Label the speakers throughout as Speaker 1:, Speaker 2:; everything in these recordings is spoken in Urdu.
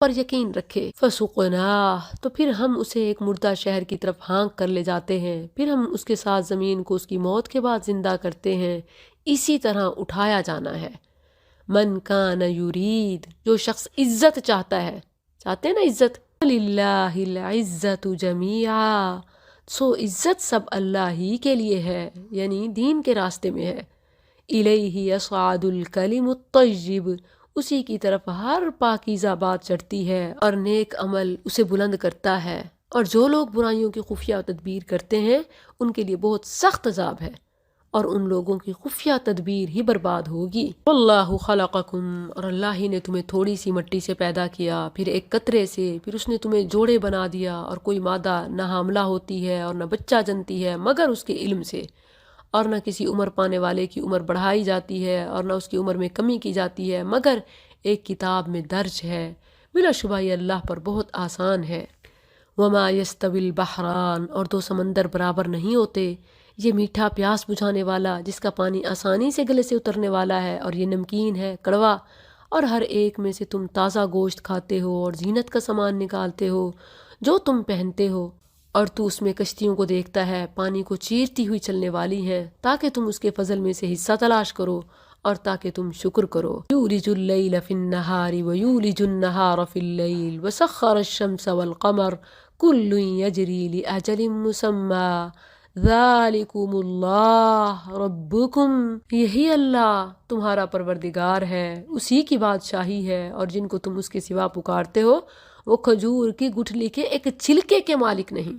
Speaker 1: پر یقین رکھے۔ فسقناہ، تو پھر ہم اسے ایک مردہ شہر کی طرف ہانک کر لے جاتے ہیں، پھر ہم اس کے ساتھ زمین کو اس کی موت کے بعد زندہ کرتے ہیں، اسی طرح اٹھایا جانا ہے۔ من کان یرید، جو شخص عزت چاہتا ہے، چاہتے ہیں نا عزت، للہ العزت جمیعا، سو عزت سب اللہ ہی کے لیے ہے، یعنی دین کے راستے میں ہے۔ الیہ یصعد الکلم الطیب، اسی کی طرف ہر پاکیزہ بات چڑھتی ہے اور نیک عمل اسے بلند کرتا ہے، اور جو لوگ برائیوں کی خفیہ تدبیر کرتے ہیں ان کے لیے بہت سخت عذاب ہے، اور ان لوگوں کی خفیہ تدبیر ہی برباد ہوگی۔ واللہ خلقکم، اور اللہ ہی نے تمہیں تھوڑی سی مٹی سے پیدا کیا، پھر ایک قطرے سے، پھر اس نے تمہیں جوڑے بنا دیا، اور کوئی مادہ نہ حاملہ ہوتی ہے اور نہ بچہ جنتی ہے مگر اس کے علم سے، اور نہ کسی عمر پانے والے کی عمر بڑھائی جاتی ہے اور نہ اس کی عمر میں کمی کی جاتی ہے مگر ایک کتاب میں درج ہے۔ بلا شبہ یہ اللہ پر بہت آسان ہے۔ وما یستوی البحران، اور دو سمندر برابر نہیں ہوتے، یہ میٹھا پیاس بجھانے والا جس کا پانی آسانی سے گلے سے اترنے والا ہے، اور یہ نمکین ہے کڑوا، اور ہر ایک میں سے تم تازہ گوشت کھاتے ہو اور زینت کا سامان نکالتے ہو جو تم پہنتے ہو، اور تو اس میں کشتیوں کو دیکھتا ہے پانی کو چیرتی ہوئی چلنے والی ہیں تاکہ تم اس کے فضل میں سے حصہ تلاش کرو اور تاکہ تم شکر کرو۔ یولج اللیل فی النہار ویولج النہار فی اللیل وسخر الشمس والقمر کل یجری لأجل مسمی ذالکم اللہ ربکم، یہی اللہ تمہارا پروردگار ہے، اسی کی بادشاہی ہے، اور جن کو تم اس کے سوا پکارتے ہو وہ کھجور کی گٹھلی کے ایک چھلکے کے مالک نہیں۔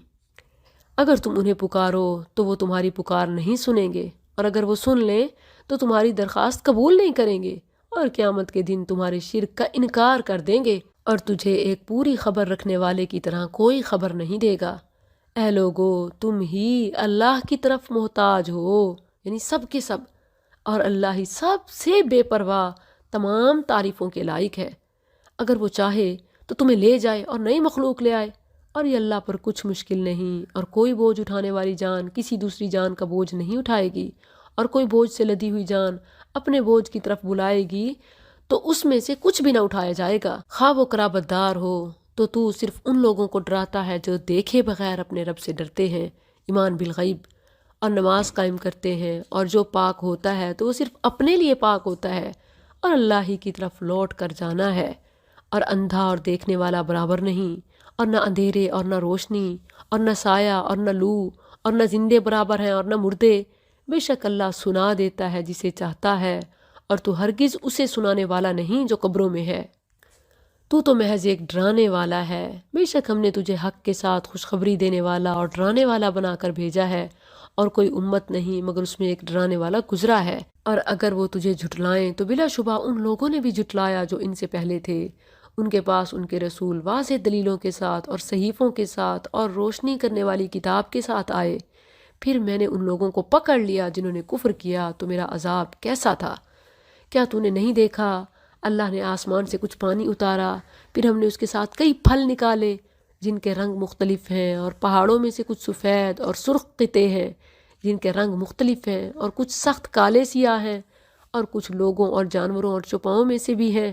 Speaker 1: اگر تم انہیں پکارو تو وہ تمہاری پکار نہیں سنیں گے، اور اگر وہ سن لیں تو تمہاری درخواست قبول نہیں کریں گے، اور قیامت کے دن تمہارے شرک کا انکار کر دیں گے، اور تجھے ایک پوری خبر رکھنے والے کی طرح کوئی خبر نہیں دے گا۔ اے لوگو، تم ہی اللہ کی طرف محتاج ہو، یعنی سب کے سب، اور اللہ ہی سب سے بے پرواہ تمام تعریفوں کے لائق ہے۔ اگر وہ چاہے تو تمہیں لے جائے اور نئی مخلوق لے آئے، اور یہ اللہ پر کچھ مشکل نہیں، اور کوئی بوجھ اٹھانے والی جان کسی دوسری جان کا بوجھ نہیں اٹھائے گی، اور کوئی بوجھ سے لدی ہوئی جان اپنے بوجھ کی طرف بلائے گی تو اس میں سے کچھ بھی نہ اٹھایا جائے گا، خواہ وہ قرابت دار ہو۔ تو صرف ان لوگوں کو ڈراتا ہے جو دیکھے بغیر اپنے رب سے ڈرتے ہیں، ایمان بالغیب، اور نماز قائم کرتے ہیں، اور جو پاک ہوتا ہے تو وہ صرف اپنے لیے پاک ہوتا ہے اور اللہ ہی کی طرف لوٹ کر جانا ہے۔ اور اندھا اور دیکھنے والا برابر نہیں، اور نہ اندھیرے اور نہ روشنی، اور نہ سایہ اور نہ لو، اور نہ زندے برابر ہیں اور نہ مردے، بے شک اللہ سنا دیتا ہے جسے چاہتا ہے، اور تو ہرگز اسے سنانے والا نہیں جو قبروں میں ہے۔ تو محض ایک ڈرانے والا ہے، بے شک ہم نے تجھے حق کے ساتھ خوشخبری دینے والا اور ڈرانے والا بنا کر بھیجا ہے، اور کوئی امت نہیں مگر اس میں ایک ڈرانے والا گزرا ہے۔ اور اگر وہ تجھے جھٹلائیں تو بلا شبہ ان لوگوں نے بھی جھٹلایا جو ان سے پہلے تھے، ان کے پاس ان کے رسول واضح دلیلوں کے ساتھ اور صحیفوں کے ساتھ اور روشنی کرنے والی کتاب کے ساتھ آئے، پھر میں نے ان لوگوں کو پکڑ لیا جنہوں نے کفر کیا تو میرا عذاب کیسا تھا۔ کیا تو نے نہیں دیکھا اللہ نے آسمان سے کچھ پانی اتارا، پھر ہم نے اس کے ساتھ کئی پھل نکالے جن کے رنگ مختلف ہیں، اور پہاڑوں میں سے کچھ سفید اور سرخ قطعے ہیں جن کے رنگ مختلف ہیں، اور کچھ سخت کالے سیاہ ہیں، اور کچھ لوگوں اور جانوروں اور چوپاؤں میں سے بھی ہیں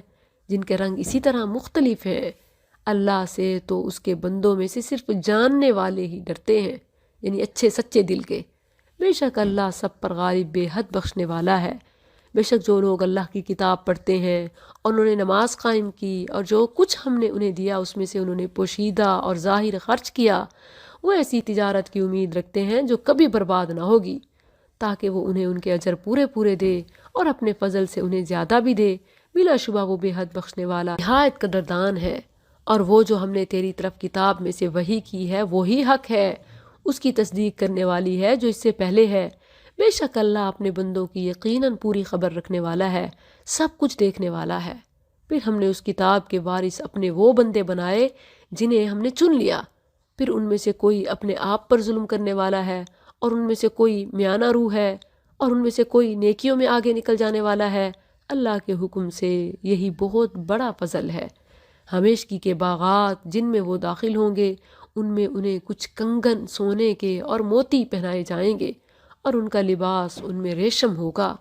Speaker 1: جن کے رنگ اسی طرح مختلف ہیں۔ اللہ سے تو اس کے بندوں میں سے صرف جاننے والے ہی ڈرتے ہیں، یعنی اچھے سچے دل کے۔ بے شک اللہ سب پر غالب بے حد بخشنے والا ہے۔ بے شک جو لوگ اللہ کی کتاب پڑھتے ہیں اور انہوں نے نماز قائم کی، اور جو کچھ ہم نے انہیں دیا اس میں سے انہوں نے پوشیدہ اور ظاہر خرچ کیا، وہ ایسی تجارت کی امید رکھتے ہیں جو کبھی برباد نہ ہوگی، تاکہ وہ انہیں ان کے اجر پورے پورے دے اور اپنے فضل سے انہیں زیادہ بھی دے۔ بلا شبہ وہ بے حد بخشنے والا نہایت قدردان ہے۔ اور وہ جو ہم نے تیری طرف کتاب میں سے وحی کی ہے وہی حق ہے، اس کی تصدیق کرنے والی ہے جو اس سے پہلے ہے۔ بے شک اللہ اپنے بندوں کی یقیناً پوری خبر رکھنے والا ہے، سب کچھ دیکھنے والا ہے۔ پھر ہم نے اس کتاب کے وارث اپنے وہ بندے بنائے جنہیں ہم نے چن لیا، پھر ان میں سے کوئی اپنے آپ پر ظلم کرنے والا ہے، اور ان میں سے کوئی میانہ روح ہے، اور ان میں سے کوئی نیکیوں میں آگے نکل جانے والا ہے۔ اللہ کے حکم سے یہی بہت بڑا فضل ہے۔ ہمیشگی کے باغات جن میں وہ داخل ہوں گے، ان میں انہیں کچھ کنگن سونے کے اور موتی پہنائے جائیں گے، اور ان کا لباس ان میں ریشم ہوگا۔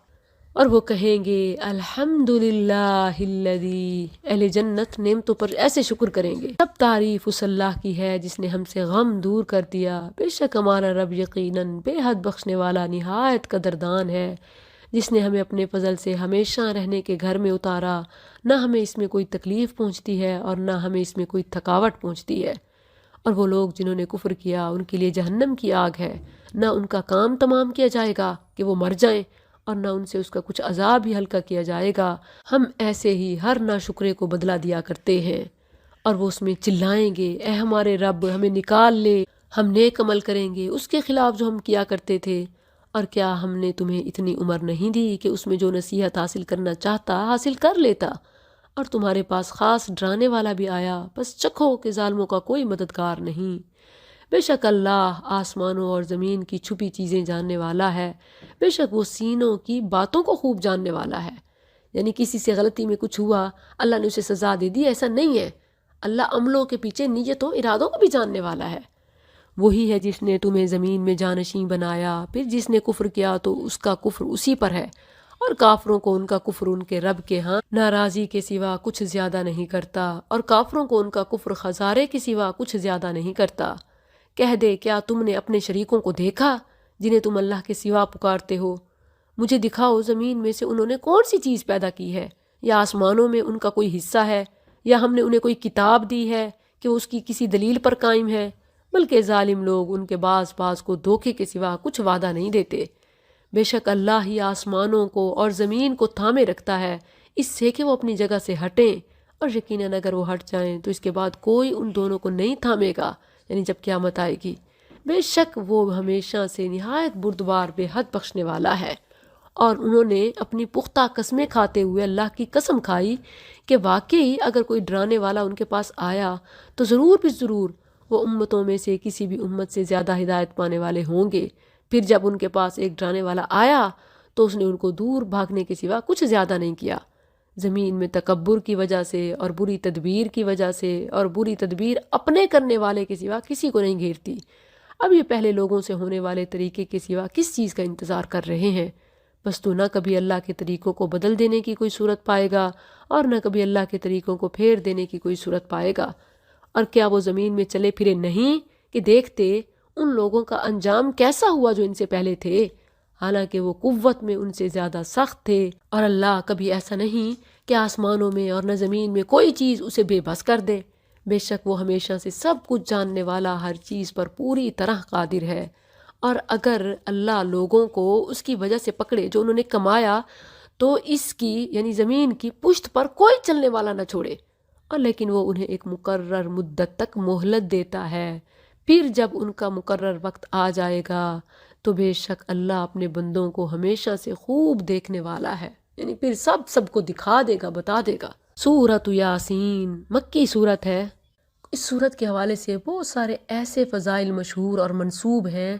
Speaker 1: اور وہ کہیں گے الحمدللہ الذی، اہل جنت نعمتوں پر ایسے شکر کریں گے، سب تعریف اس اللہ کی ہے جس نے ہم سے غم دور کر دیا، بے شک ہمارا رب یقیناً بے حد بخشنے والا نہایت قدردان ہے، جس نے ہمیں اپنے فضل سے ہمیشہ رہنے کے گھر میں اتارا، نہ ہمیں اس میں کوئی تکلیف پہنچتی ہے اور نہ ہمیں اس میں کوئی تھکاوٹ پہنچتی ہے۔ اور وہ لوگ جنہوں نے کفر کیا ان کے لیے جہنم کی آگ ہے، نہ ان کا کام تمام کیا جائے گا کہ وہ مر جائیں اور نہ ان سے اس کا کچھ عذاب ہی ہلکا کیا جائے گا، ہم ایسے ہی ہر ناشکرے کو بدلہ دیا کرتے ہیں۔ اور وہ اس میں چلائیں گے اے ہمارے رب ہمیں نکال لے، ہم نیک عمل کریں گے اس کے خلاف جو ہم کیا کرتے تھے، اور کیا ہم نے تمہیں اتنی عمر نہیں دی کہ اس میں جو نصیحت حاصل کرنا چاہتا حاصل کر لیتا، اور تمہارے پاس خاص ڈرانے والا بھی آیا، بس چکھو کہ ظالموں کا کوئی مددگار نہیں۔ بے شک اللہ آسمانوں اور زمین کی چھپی چیزیں جاننے والا ہے، بے شک وہ سینوں کی باتوں کو خوب جاننے والا ہے۔ یعنی کسی سے غلطی میں کچھ ہوا، اللہ نے اسے سزا دے دی، ایسا نہیں ہے۔ اللہ عملوں کے پیچھے نیتوں ارادوں کو بھی جاننے والا ہے۔ وہی ہے جس نے تمہیں زمین میں جانشین بنایا، پھر جس نے کفر کیا تو اس کا کفر اسی پر ہے، اور کافروں کو ان کا کفر ان کے رب کے ہاں ناراضی کے سوا کچھ زیادہ نہیں کرتا، اور کافروں کو ان کا کفر خسارے کے سوا کچھ زیادہ نہیں کرتا۔ کہہ دے کیا تم نے اپنے شریکوں کو دیکھا جنہیں تم اللہ کے سوا پکارتے ہو؟ مجھے دکھاؤ زمین میں سے انہوں نے کون سی چیز پیدا کی ہے، یا آسمانوں میں ان کا کوئی حصہ ہے، یا ہم نے انہیں کوئی کتاب دی ہے کہ وہ اس کی کسی دلیل پر قائم ہے؟ بلکہ ظالم لوگ ان کے بعض کو دھوکے کے سوا کچھ وعدہ نہیں دیتے۔ بے شک اللہ ہی آسمانوں کو اور زمین کو تھامے رکھتا ہے اس سے کہ وہ اپنی جگہ سے ہٹیں، اور یقیناً اگر وہ ہٹ جائیں تو اس کے بعد کوئی ان دونوں کو نہیں تھامے گا، یعنی جب قیامت آئے گی۔ بے شک وہ ہمیشہ سے نہایت بردبار بے حد بخشنے والا ہے۔ اور انہوں نے اپنی پختہ قسمیں کھاتے ہوئے اللہ کی قسم کھائی کہ واقعی اگر کوئی ڈرانے والا ان کے پاس آیا تو ضرور بھی ضرور وہ امتوں میں سے کسی بھی امت سے زیادہ ہدایت پانے والے ہوں گے۔ پھر جب ان کے پاس ایک ڈرانے والا آیا تو اس نے ان کو دور بھاگنے کے سوا کچھ زیادہ نہیں کیا۔ زمین میں تکبر کی وجہ سے اور بری تدبیر کی وجہ سے، اور بری تدبیر اپنے کرنے والے کے سوا کسی کو نہیں گھیرتی۔ اب یہ پہلے لوگوں سے ہونے والے طریقے کے سوا کس چیز کا انتظار کر رہے ہیں؟ بس تو نہ کبھی اللہ کے طریقوں کو بدل دینے کی کوئی صورت پائے گا اور نہ کبھی اللہ کے طریقوں کو پھیر دینے کی کوئی صورت پائے گا۔ اور کیا وہ زمین میں چلے پھرے نہیں کہ دیکھتے ان لوگوں کا انجام کیسا ہوا جو ان سے پہلے تھے، حالانکہ وہ قوت میں ان سے زیادہ سخت تھے۔ اور اللہ کبھی ایسا نہیں کہ آسمانوں میں اور نہ زمین میں کوئی چیز اسے بے بس کر دے، بے شک وہ ہمیشہ سے سب کچھ جاننے والا، ہر چیز پر پوری طرح قادر ہے۔ اور اگر اللہ لوگوں کو اس کی وجہ سے پکڑے جو انہوں نے کمایا تو اس کی یعنی زمین کی پشت پر کوئی چلنے والا نہ چھوڑے، اور لیکن وہ انہیں ایک مقرر مدت تک مہلت دیتا ہے، پھر جب ان کا مقرر وقت آ جائے گا تو بے شک اللہ اپنے بندوں کو ہمیشہ سے خوب دیکھنے والا ہے، یعنی پھر سب کو دکھا دے گا، بتا دے گا۔ سورۃ یاسین مکی سورت ہے۔ اس سورت کے حوالے سے بہت سارے ایسے فضائل مشہور اور منسوب ہیں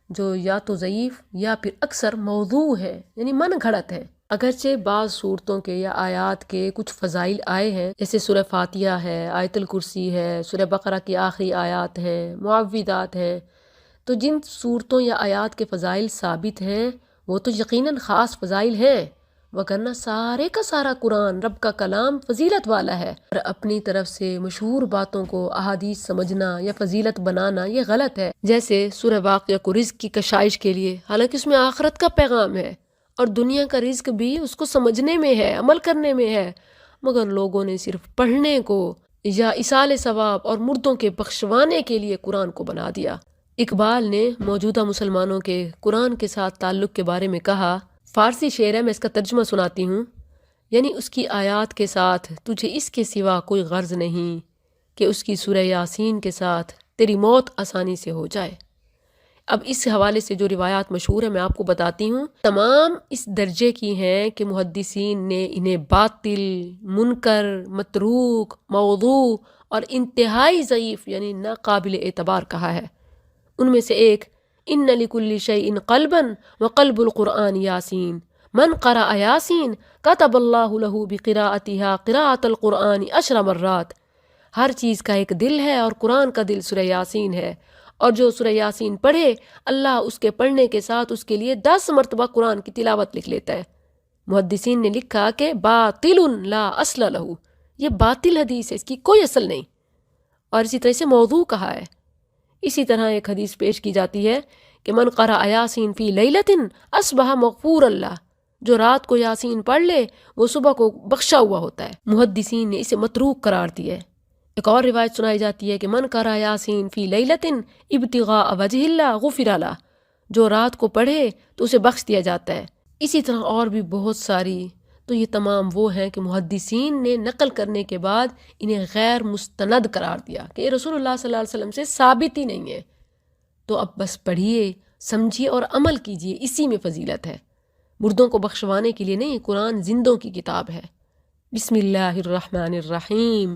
Speaker 1: جو یا تو ضعیف یا پھر اکثر موضوع ہے، یعنی من گھڑت ہے۔ اگرچہ بعض صورتوں کے یا آیات کے کچھ فضائل آئے ہیں، جیسے سورہ فاتحہ ہے، آیت الکرسی ہے، سورہ بقرہ کی آخری آیات ہیں، معوذات ہیں، تو جن صورتوں یا آیات کے فضائل ثابت ہیں وہ تو یقیناً خاص فضائل ہیں، وگرنہ سارے کا سارا قرآن رب کا کلام فضیلت والا ہے، اور اپنی طرف سے مشہور باتوں کو احادیث سمجھنا یا فضیلت بنانا یہ غلط ہے۔ جیسے سورہ واقعہ کو رزق کی کشائش کے لیے، حالانکہ اس میں آخرت کا پیغام ہے اور دنیا کا رزق بھی اس کو سمجھنے میں ہے، عمل کرنے میں ہے، مگر لوگوں نے صرف پڑھنے کو یا ایصال ثواب اور مردوں کے بخشوانے کے لیے قرآن کو بنا دیا۔ اقبال نے موجودہ مسلمانوں کے قرآن کے ساتھ تعلق کے بارے میں کہا، فارسی شعر ہے، میں اس کا ترجمہ سناتی ہوں، یعنی اس کی آیات کے ساتھ تجھے اس کے سوا کوئی غرض نہیں کہ اس کی سورہ یاسین کے ساتھ تیری موت آسانی سے ہو جائے۔ اب اس حوالے سے جو روایات مشہور ہیں میں آپ کو بتاتی ہوں، تمام اس درجے کی ہیں کہ محدثین نے انہیں باطل، منکر، متروک، موضوع اور انتہائی ضعیف یعنی ناقابل اعتبار کہا ہے۔ ان میں سے ایک، ان لکل شیء قلبا وقلب القرآن یاسین من قرأ یاسین کتب اللہ لہ بقراءتها قراءة القرآن 10 مرات۔ ہر چیز کا ایک دل ہے اور قرآن کا دل سورہ یاسین ہے، اور جو سورہ یاسین پڑھے اللہ اس کے پڑھنے کے ساتھ اس کے لیے 10 مرتبہ قرآن کی تلاوت لکھ لیتا ہے۔ محدثین نے لکھا کہ باطل لا اصل لہو، یہ باطل حدیث ہے، اس کی کوئی اصل نہیں، اور اسی طرح سے موضوع کہا ہے۔ اسی طرح ایک حدیث پیش کی جاتی ہے کہ من قرأ یاسین فی لیلۃ اصبح مغفور اللہ، جو رات کو یاسین پڑھ لے وہ صبح کو بخشا ہوا ہوتا ہے۔ محدثین نے اسے متروک قرار دیا ہے۔ ایک اور روایت سنائی جاتی ہے کہ من قرأ یاسین فی لیلۃ ابتغاء وجہ اللہ غفر لہ، جو رات کو پڑھے تو اسے بخش دیا جاتا ہے۔ اسی طرح اور بھی بہت ساری، تو یہ تمام وہ ہیں کہ محدثین نے نقل کرنے کے بعد انہیں غیر مستند قرار دیا کہ یہ رسول اللہ صلی اللہ علیہ وسلم سے ثابت ہی نہیں ہے۔ تو اب بس پڑھیے، سمجھیے اور عمل کیجیے، اسی میں فضیلت ہے۔ مردوں کو بخشوانے کے لیے نہیں، قرآن زندوں کی کتاب ہے۔ بسم اللہ الرحمن الرحیم،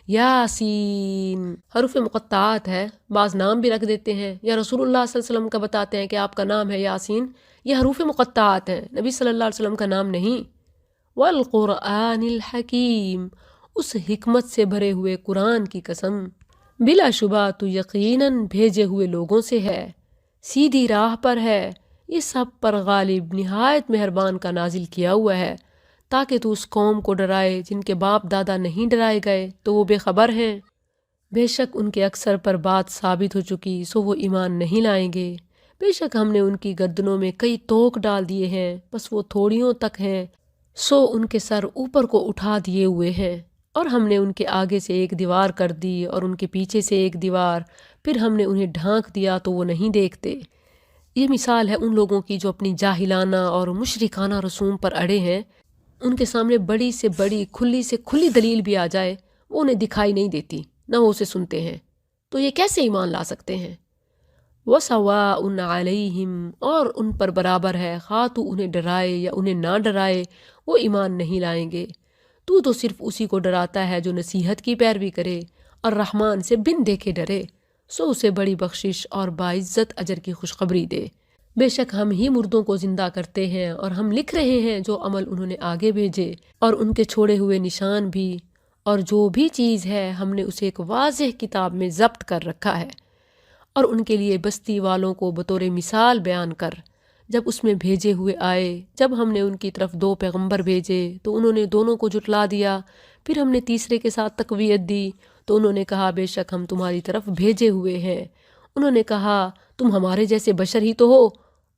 Speaker 1: یاسین حروف مقطعات ہے، بعض نام بھی رکھ دیتے ہیں، یا رسول اللہ صلی اللہ علیہ وسلم کا بتاتے ہیں کہ آپ کا نام ہے یاسین، یہ حروف مقطعات ہیں، نبی صلی اللہ علیہ وسلم کا نام نہیں۔ والقرآن الحکیم، اس حکمت سے بھرے ہوئے قرآن کی قسم، بلا شبہ تو یقیناً بھیجے ہوئے لوگوں سے ہے، سیدھی راہ پر ہے، یہ سب پر غالب نہایت مہربان کا نازل کیا ہوا ہے، تاکہ تو اس قوم کو ڈرائے جن کے باپ دادا نہیں ڈرائے گئے تو وہ بے خبر ہیں۔ بے شک ان کے اکثر پر بات ثابت ہو چکی، سو وہ ایمان نہیں لائیں گے۔ بے شک ہم نے ان کی گردنوں میں کئی توق ڈال دیے ہیں، بس وہ تھوڑیوں تک ہیں، سو ان کے سر اوپر کو اٹھا دیے ہوئے ہیں، اور ہم نے ان کے آگے سے ایک دیوار کر دی اور ان کے پیچھے سے ایک دیوار، پھر ہم نے انہیں ڈھانک دیا تو وہ نہیں دیکھتے۔ یہ مثال ہے ان لوگوں کی جو اپنی جاہلانہ اور مشرکانہ رسوم پر اڑے ہیں، ان کے سامنے بڑی سے بڑی کھلی سے کھلی دلیل بھی آ جائے وہ انہیں دکھائی نہیں دیتی، نہ وہ اسے سنتے ہیں، تو یہ کیسے ایمان لا سکتے ہیں؟ وَسَوَاءٌ عَلَيْهِمْ، اور ان پر برابر ہے، خواہ تو انہیں ڈرائے یا انہیں نہ ڈرائے وہ ایمان نہیں لائیں گے۔ تو صرف اسی کو ڈراتا ہے جو نصیحت کی پیروی کرے اور رحمان سے بن دیکھے ڈرے، سو اسے بڑی بخشش اور باعزت اجر کی خوشخبری دے۔ بے شک ہم ہی مردوں کو زندہ کرتے ہیں، اور ہم لکھ رہے ہیں جو عمل انہوں نے آگے بھیجے، اور ان کے چھوڑے ہوئے نشان بھی، اور جو بھی چیز ہے ہم نے اسے ایک واضح کتاب میں ضبط کر رکھا ہے۔ اور ان کے لیے بستی والوں کو بطور مثال بیان کر، جب اس میں بھیجے ہوئے آئے، جب ہم نے ان کی طرف 2 پیغمبر بھیجے تو انہوں نے دونوں کو جھٹلا دیا، پھر ہم نے تیسرے کے ساتھ تقویت دی تو انہوں نے کہا بے شک ہم تمہاری طرف بھیجے ہوئے ہیں۔ انہوں نے کہا تم ہمارے جیسے بشر ہی تو ہو،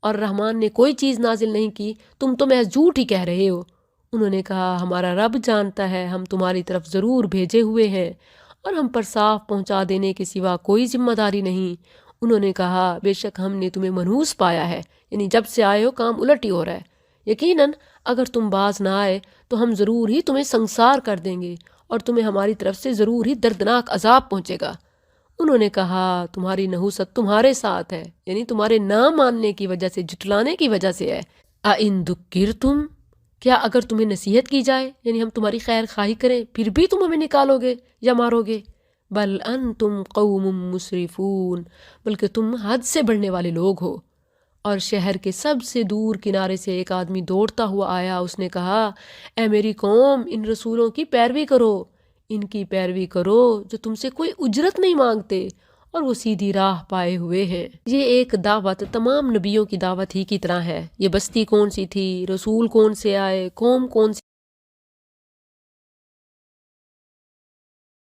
Speaker 1: اور رحمان نے کوئی چیز نازل نہیں کی، تم تو محض جھوٹ ہی کہہ رہے ہو۔ انہوں نے کہا ہمارا رب جانتا ہے ہم تمہاری طرف ضرور بھیجے ہوئے ہیں، اور ہم پر صاف پہنچا دینے کے سوا کوئی ذمہ داری نہیں۔ انہوں نے کہا بے شک ہم نے تمہیں منحوس پایا ہے، یعنی جب سے آئے ہو کام الٹ ہی ہو رہا ہے۔ یقیناً اگر تم باز نہ آئے تو ہم ضرور ہی تمہیں سنسار کر دیں گے، اور تمہیں ہماری طرف سے ضرور ہی دردناک عذاب پہنچے گا۔ انہوں نے کہا تمہاری نحوست تمہارے ساتھ ہے، یعنی تمہارے نہ ماننے کی وجہ سے، جھٹلانے کی وجہ سے ہے۔ اَإِن ذُكِّرْتُمْ، کیا اگر تمہیں نصیحت کی جائے، یعنی ہم تمہاری خیر خواہی کریں، پھر بھی تم ہمیں نکالو گے یا مارو گے؟ بل انتم قوم مسرفون، بلکہ تم حد سے بڑھنے والے لوگ ہو۔ اور شہر کے سب سے دور کنارے سے ایک آدمی دوڑتا ہوا آیا، اس نے کہا اے میری قوم، ان رسولوں کی پیروی کرو، ان کی پیروی کرو جو تم سے کوئی اجرت نہیں مانگتے اور وہ سیدھی راہ پائے ہوئے ہیں۔ یہ ایک دعوت تمام نبیوں کی دعوت ہی کی طرح ہے۔ یہ بستی کون سی تھی، رسول کون سے آئے، قوم کون سی